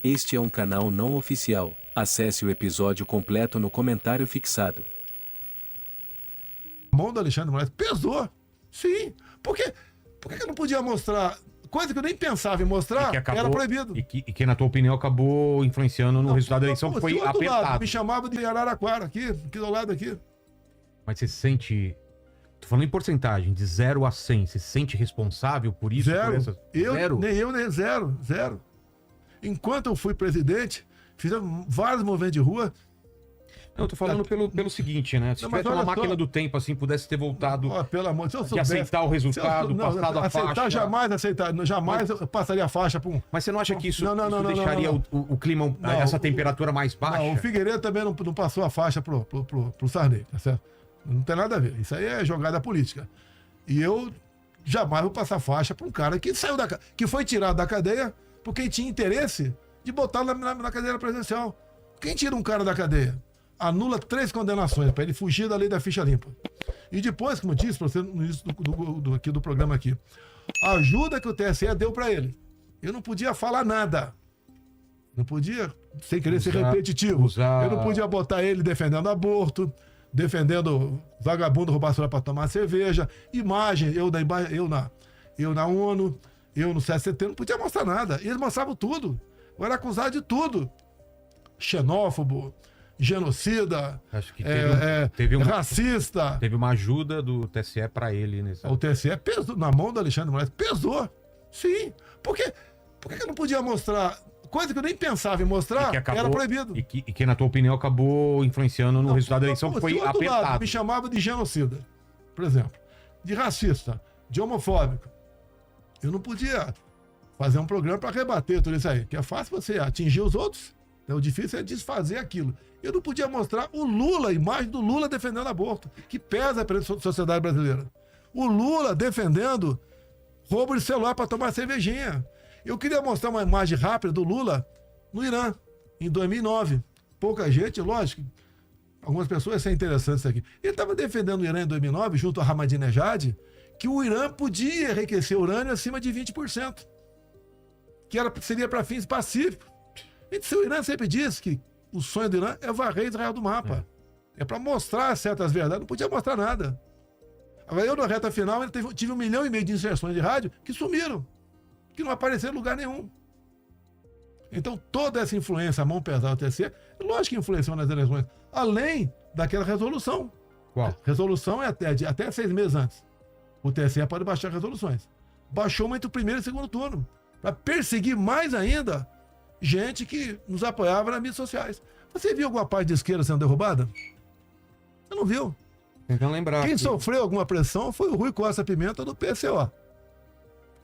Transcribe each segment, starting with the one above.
Este é um canal não oficial. Acesse o episódio completo no comentário fixado. A mão do Alexandre de Moraes pesou. Sim. Por que eu não podia mostrar? Coisa que eu nem pensava em mostrar, era proibido. E que, na tua opinião, acabou influenciando no resultado da eleição, que foi apertado. Lado, me chamava de Araraquara, aqui do lado aqui. Mas você se sente... Tô falando em porcentagem, de 0 a 100. Você se sente responsável por isso? Zero. Zero? Nem zero. Zero. Enquanto eu fui presidente, fizemos vários movimentos de rua. Não, eu tô falando pelo seguinte, né? Se tivesse uma máquina do tempo, assim, pudesse ter voltado pelo amor, se eu de aceitar o resultado, passado a faixa... Jamais eu passaria a faixa para um... Mas você não acha que isso deixaria o clima, essa temperatura mais baixa? Não, o Figueiredo também não passou a faixa pro Sarney, tá certo? Não tem nada a ver. Isso aí é jogada política. E eu jamais vou passar faixa para um cara que saiu que foi tirado da cadeia porque tinha interesse de botar na cadeira presidencial. Quem tira um cara da cadeia? Anula 3 condenações para ele fugir da lei da ficha limpa. E depois, como eu disse para você no início do programa aqui, a ajuda que o TSE deu para ele. Eu não podia falar nada. Não podia, sem querer ser repetitivo. Eu não podia botar ele defendendo aborto, defendendo vagabundo roubar celular para tomar cerveja, imagem, eu na ONU, eu no 7 de setembro, não podia mostrar nada. Eles mostravam tudo. Eu era acusado de tudo. Xenófobo, genocida, acho que racista. Teve uma ajuda do TSE para ele nesse. O TSE pesou, na mão do Alexandre de Moraes, pesou. Sim. Por que eu não podia mostrar? Coisa que eu nem pensava em mostrar, era proibido. E que, na tua opinião, acabou influenciando no resultado da eleição, que foi apertado. Lado, me chamava de genocida, por exemplo, de racista, de homofóbico. Eu não podia fazer um programa para rebater tudo isso aí, que é fácil você atingir os outros. O difícil é desfazer aquilo. Eu não podia mostrar o Lula, a imagem do Lula defendendo aborto, que pesa para a sociedade brasileira. O Lula defendendo roubo de celular para tomar cervejinha. Eu queria mostrar uma imagem rápida do Lula no Irã, em 2009. Pouca gente, lógico, algumas pessoas, isso é interessante isso aqui. Ele estava defendendo o Irã em 2009, junto a Ahmadinejad, que o Irã podia enriquecer urânio acima de 20%, que seria para fins pacíficos. O Irã sempre disse que o sonho do Irã é varrer Israel do mapa. É para mostrar certas verdades, não podia mostrar nada. Agora eu, na reta final, tive 1,5 milhão de inserções de rádio que sumiram, que não apareceram em lugar nenhum. Então toda essa influência, a mão pesada do TSE, lógico que influenciou nas eleições, além daquela resolução. Qual? A resolução é até 6 meses antes. O TSE pode baixar resoluções. Baixou uma entre o primeiro e o segundo turno, para perseguir mais ainda gente que nos apoiava nas mídias sociais. Você viu alguma parte de esquerda sendo derrubada? Você não viu? Tentando lembrar. Quem sofreu alguma pressão foi o Rui Costa Pimenta do PCO.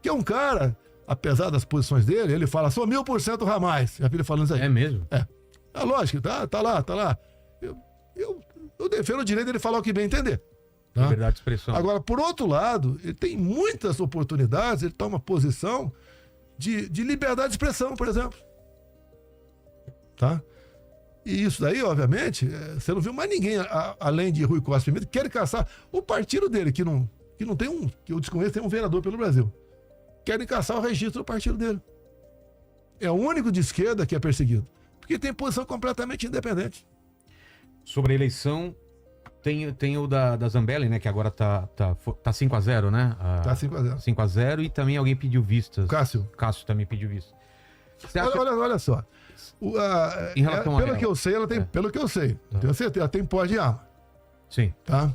Que é um cara, apesar das posições dele, ele fala, sou 1000% Ramais. Já vi ele falando isso aí. É mesmo? É lógico, tá lá. Eu defendo o direito dele falar o que bem entender. Tá? Liberdade de expressão. Agora, por outro lado, ele tem muitas oportunidades, ele toma posição de liberdade de expressão, por exemplo. Tá? E isso daí, obviamente, você não viu mais ninguém, além de Rui Costa Pimenta, que quer caçar o partido dele, que não tem que eu desconheço, tem um vereador pelo Brasil. Querem caçar o registro do partido dele. É o único de esquerda que é perseguido. Porque tem posição completamente independente. Sobre a eleição, tem o da Zambelli, né? Que agora tá 5-0, né? Tá 5-0. 5-0 e também alguém pediu vistas. Cássio também pediu vistas. Olha só. Em relação pelo que eu sei, ela tem. Pelo que eu sei, tenho certeza, ela tem porte de arma. Sim. Tá?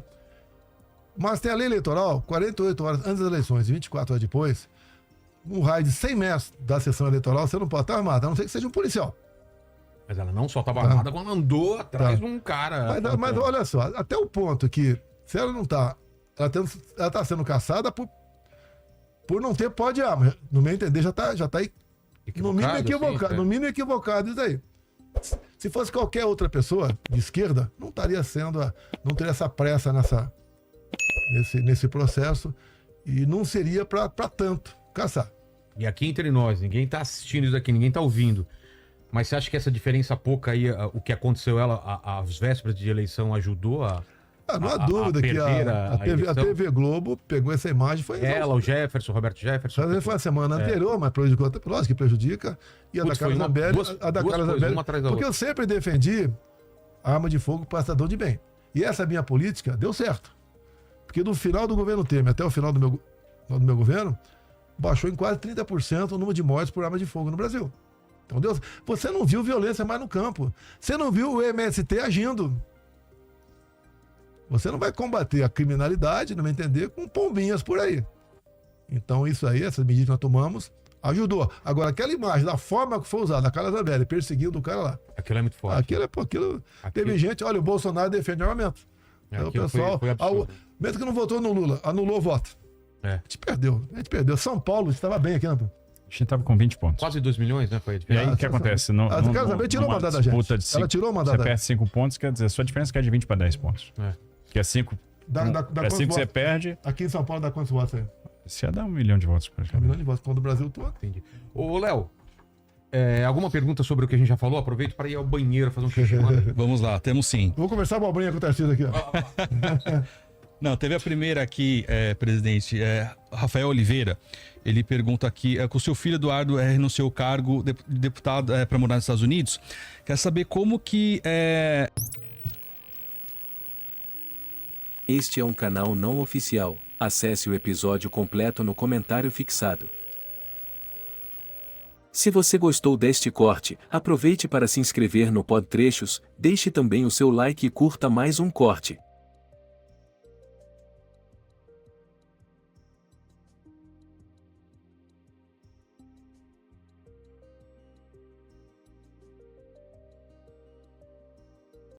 Mas tem a lei eleitoral, 48 horas antes das eleições e 24 horas depois, um raio de 100 metros da sessão eleitoral, você não pode estar armado, a não ser que seja um policial. Mas ela não só estava armada quando andou atrás de um cara. Mas olha só, até o ponto que, se ela não está, ela está sendo caçada por não ter porte de arma. No meu entender, já está no mínimo equivocado isso aí. Se fosse qualquer outra pessoa de esquerda, não teria essa pressa nesse processo e não seria para tanto caçar. E aqui entre nós, ninguém tá assistindo isso aqui, ninguém tá ouvindo. Mas você acha que essa diferença pouca aí, o que aconteceu às vésperas de eleição, ajudou a Não há dúvida que perder a TV Globo pegou essa imagem. Foi ela, o Jefferson, o Roberto Jefferson. Foi a semana anterior, mas prejudicou, lógico que prejudica. E a da Carla Zambelli. Porque eu sempre defendi a arma de fogo para cidadão de bem. E essa minha política deu certo. Porque no final do governo Temer até o final do meu governo, baixou em quase 30% o número de mortes por arma de fogo no Brasil. Então, Deus, você não viu violência mais no campo. Você não viu o MST agindo. Você não vai combater a criminalidade, não vai entender, com pombinhas por aí. Então, isso aí, essas medidas que nós tomamos, ajudou. Agora, aquela imagem, da forma que foi usada, a Carla Zambelli perseguindo o cara lá. Aquilo é muito forte. Aquilo. Teve gente, olha, o Bolsonaro defende armamento. Então, o pessoal, foi absurdo. mesmo que não votou no Lula, anulou o voto. A gente perdeu. São Paulo estava bem aqui, né? A gente estava com 20 pontos. Quase 2 milhões, né? Foi a E aí, o que acontece? A Carla Zambelli tirou o mandato da gente. Ela tirou o mandato da gente. Você perde 5 pontos, quer dizer, a sua diferença é de 20 para 10 pontos. Que é 5. É 5 que você perde. Aqui em São Paulo dá quantos votos aí? Você ia dar 1 milhão de votos. 1 milhão de votos, como do Brasil todo. Entendi. Ô, Léo, alguma pergunta sobre o que a gente já falou? Aproveito para ir ao banheiro fazer um xixi. Vamos lá, temos sim. Vou conversar abobrinha com o Tarcísio aqui, ó. Não, teve a primeira aqui, presidente, Rafael Oliveira. Ele pergunta aqui, com o seu filho Eduardo renunciou o cargo de deputado para morar nos Estados Unidos. Quer saber como que... Este é um canal não oficial. Acesse o episódio completo no comentário fixado. Se você gostou deste corte, aproveite para se inscrever no Pod Trechos, deixe também o seu like e curta mais um corte.